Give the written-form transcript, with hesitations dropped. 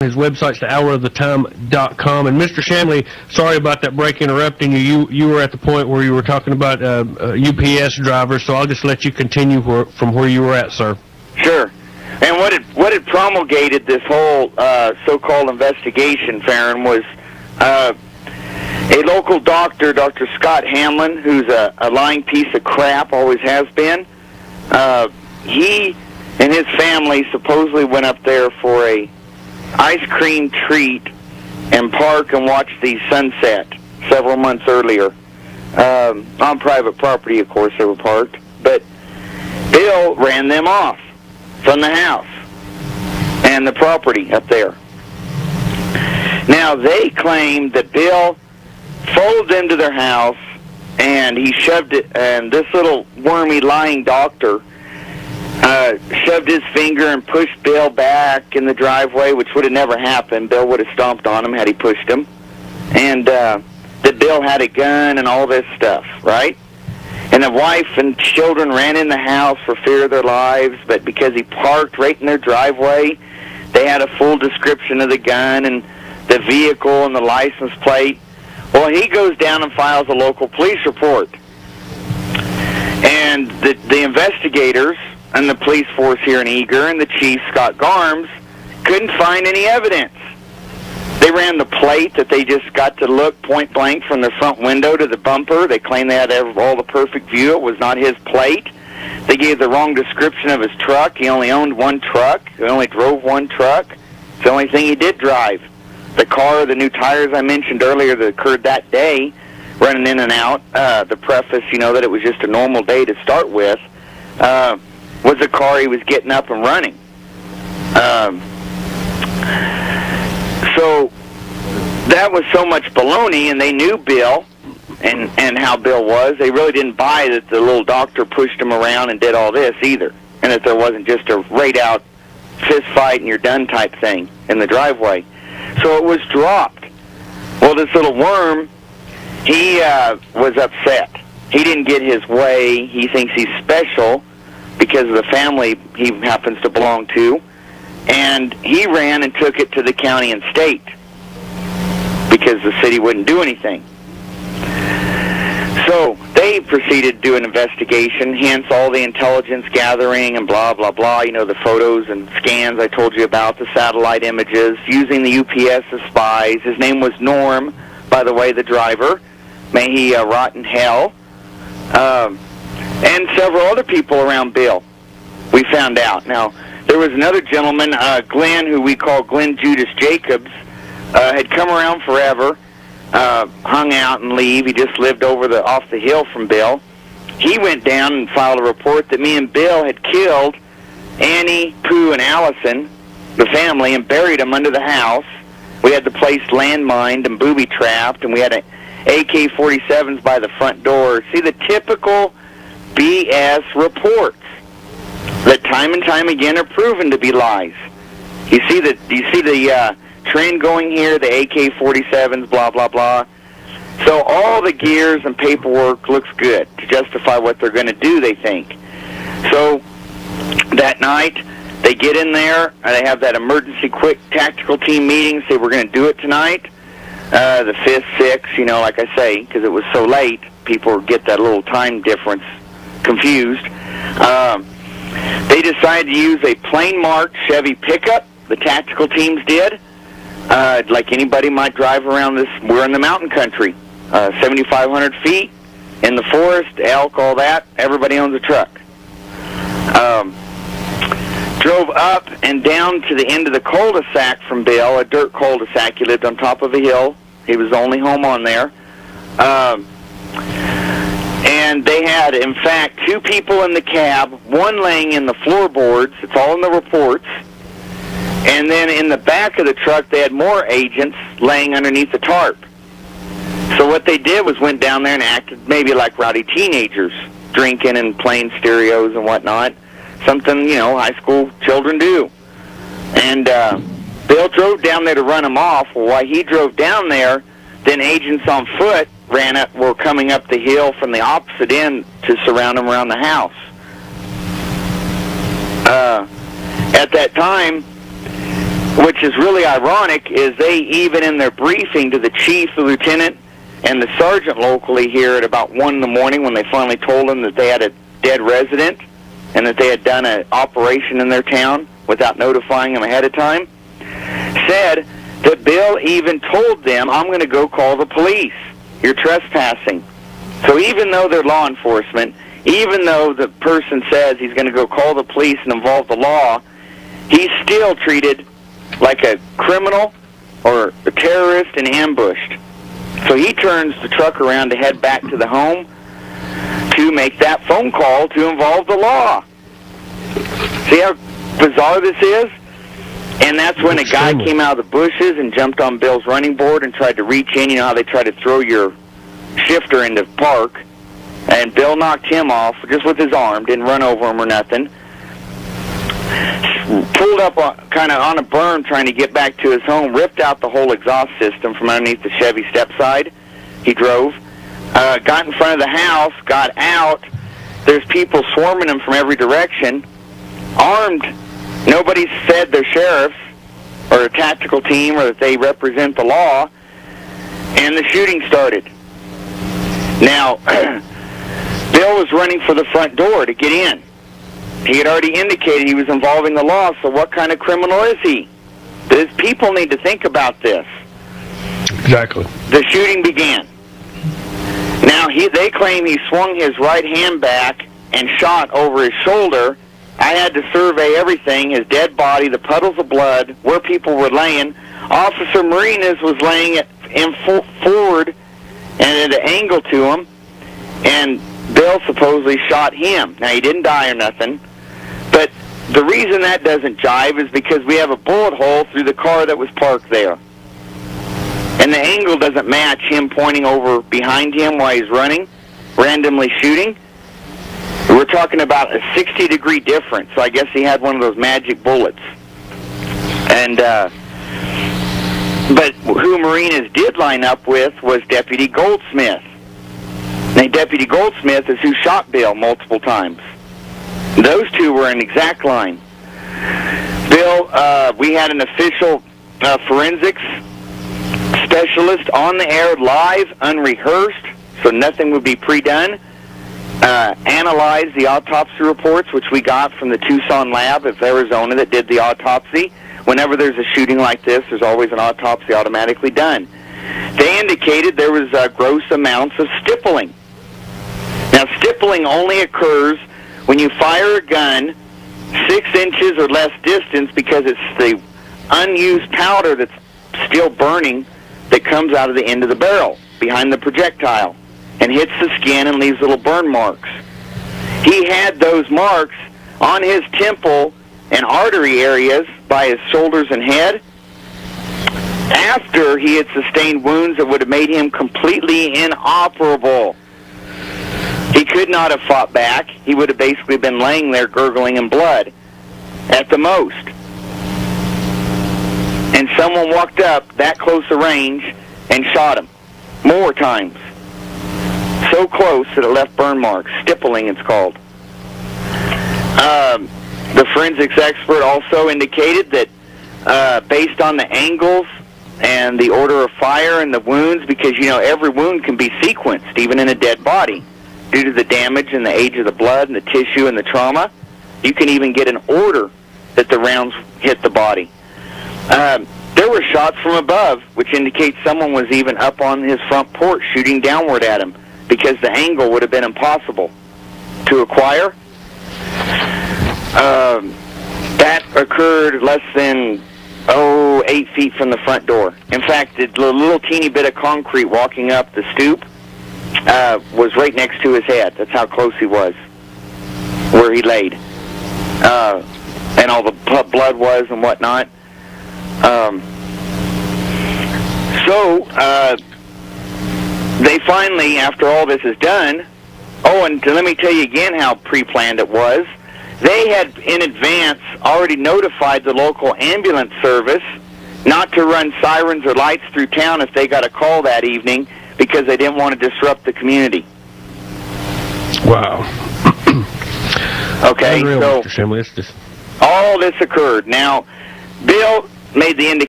His website's thehouroftheTime.com. And Mr. Shanley, sorry about that break interrupting you. You were at the point where you were talking about UPS drivers, so I'll just let you continue from where you were at, sir. Sure. And what had promulgated this whole so-called investigation, Farron, was a local doctor, Dr. Scott Hamlin, who's a lying piece of crap, always has been. He and his family supposedly went up there for a ice cream treat and park and watch the sunset several months earlier. On private property, of course, they were parked. But Bill ran them off from the house and the property up there. Now, they claimed that Bill followed them to their house and he shoved it, and this little wormy lying doctor shoved his finger and pushed Bill back in the driveway, which would have never happened. Bill would have stomped on him had he pushed him. And that Bill had a gun and all this stuff, right? And the wife and children ran in the house for fear of their lives, but because he parked right in their driveway, they had a full description of the gun and the vehicle and the license plate. Well, he goes down and files a local police report. And the investigators and the police force here in Eager and the chief, Scott Garms, couldn't find any evidence. They ran the plate that they just got to look point blank from the front window to the bumper. They claimed they had all the perfect view. It was not his plate. They gave the wrong description of his truck. He only owned one truck. He only drove one truck. It's the only thing he did drive. The car, the new tires I mentioned earlier that occurred that day, running in and out, the preface, that it was just a normal day to start with, was a car he was getting up and running. So that was so much baloney, and they knew Bill and how Bill was. They really didn't buy that the little doctor pushed him around and did all this either, and that there wasn't just a right-out fist fight and you're done type thing in the driveway. So it was dropped. Well, this little worm, he was upset. He didn't get his way. He thinks he's special because of the family he happens to belong to. And he ran and took it to the county and state because the city wouldn't do anything. So they proceeded to do an investigation, hence all the intelligence gathering and blah, blah, blah, the photos and scans I told you about, the satellite images, using the UPS as spies. His name was Norm, by the way, the driver. May he rot in hell. And several other people around Bill, we found out. Now, there was another gentleman, Glenn, who we call Glenn Judas Jacobs, had come around forever, hung out and leave. He just lived off the hill from Bill. He went down and filed a report that me and Bill had killed Annie, Pooh, and Allison, the family, and buried them under the house. We had the place landmined and booby-trapped, and we had AK-47s by the front door. See, the typical BS reports that time and time again are proven to be lies. You see the trend going here, the AK-47s, blah, blah, blah. So all the gears and paperwork looks good to justify what they're going to do, they think. So that night, they get in there, and they have that emergency quick tactical team meeting, say we're going to do it tonight. The 5th, 6th, like I say, because it was so late, people get that little time difference confused. They decided to use a plain marked Chevy pickup, the tactical teams did, like anybody might drive around this. We're in the mountain country, 7,500 feet, in the forest, elk, all that. Everybody owns a truck. Drove up and down to the end of the cul-de-sac from Bill, a dirt cul-de-sac. He lived on top of a hill. He was the only home on there. And they had, in fact, 2 people in the cab, one laying in the floorboards. It's all in the reports. And then in the back of the truck, they had more agents laying underneath the tarp. So what they did was went down there and acted maybe like rowdy teenagers, drinking and playing stereos and whatnot. Something, high school children do. And Bill drove down there to run them off. Well, while he drove down there, then agents on foot were coming up the hill from the opposite end to surround them around the house. At that time, which is really ironic, is they even in their briefing to the chief, the lieutenant, and the sergeant locally here at about 1 in the morning when they finally told them that they had a dead resident and that they had done an operation in their town without notifying them ahead of time, said that Bill even told them, I'm going to go call the police. You're trespassing. So even though they're law enforcement, even though the person says he's going to go call the police and involve the law, he's still treated like a criminal or a terrorist and ambushed. So he turns the truck around to head back to the home to make that phone call to involve the law. See how bizarre this is? And that's when a guy came out of the bushes and jumped on Bill's running board and tried to reach in. You know how they try to throw your shifter into park? And Bill knocked him off just with his arm, didn't run over him or nothing. Pulled up kind of on a berm trying to get back to his home, ripped out the whole exhaust system from underneath the Chevy step side. He drove. Got in front of the house, got out. There's people swarming him from every direction, armed. Nobody said they're sheriffs or a tactical team or that they represent the law, and the shooting started. Now, Bill was running for the front door to get in. He had already indicated he was involving the law, so what kind of criminal is he? These people need to think about this. Exactly. The shooting began. Now, they claim he swung his right hand back and shot over his shoulder. I had to survey everything, his dead body, the puddles of blood, where people were laying. Officer Marinas was laying forward and at an angle to him, and Bill supposedly shot him. Now, he didn't die or nothing, but the reason that doesn't jive is because we have a bullet hole through the car that was parked there. And the angle doesn't match him pointing over behind him while he's running, randomly shooting. We're talking about a 60-degree difference, so I guess he had one of those magic bullets. And, but who Marinas did line up with was Deputy Goldsmith. Now, Deputy Goldsmith is who shot Bill multiple times. Those two were an exact line. Bill, we had an official forensics specialist on the air live, unrehearsed, so nothing would be pre-done. Analyze the autopsy reports, which we got from the Tucson lab of Arizona that did the autopsy. Whenever there's a shooting like this, there's always an autopsy automatically done. They indicated there was gross amounts of stippling. Now, stippling only occurs when you fire a gun 6 inches or less distance because it's the unused powder that's still burning that comes out of the end of the barrel behind the projectile and hits the skin and leaves little burn marks. He had those marks on his temple and artery areas by his shoulders and head after he had sustained wounds that would have made him completely inoperable. He could not have fought back. He would have basically been laying there gurgling in blood at the most. And someone walked up that close a range and shot him more times. So close that it left burn marks. Stippling, it's called. The forensics expert also indicated that based on the angles and the order of fire and the wounds, because, you know, every wound can be sequenced, even in a dead body, due to the damage and the age of the blood and the tissue and the trauma. You can even get an order that the rounds hit the body. There were shots from above, which indicates someone was even up on his front porch shooting downward at him, because the angle would have been impossible to acquire. That occurred less than 8 feet from the front door. In fact, the little teeny bit of concrete walking up the stoop was right next to his head. That's how close he was, where he laid, and all the blood was and whatnot. So they finally, after all this is done, and let me tell you again how pre-planned it was. They had, in advance, already notified the local ambulance service not to run sirens or lights through town if they got a call that evening because they didn't want to disrupt the community. Wow. Okay, Unreal, so Mr. Shimley. It's just... all this occurred. Now, Bill made the indication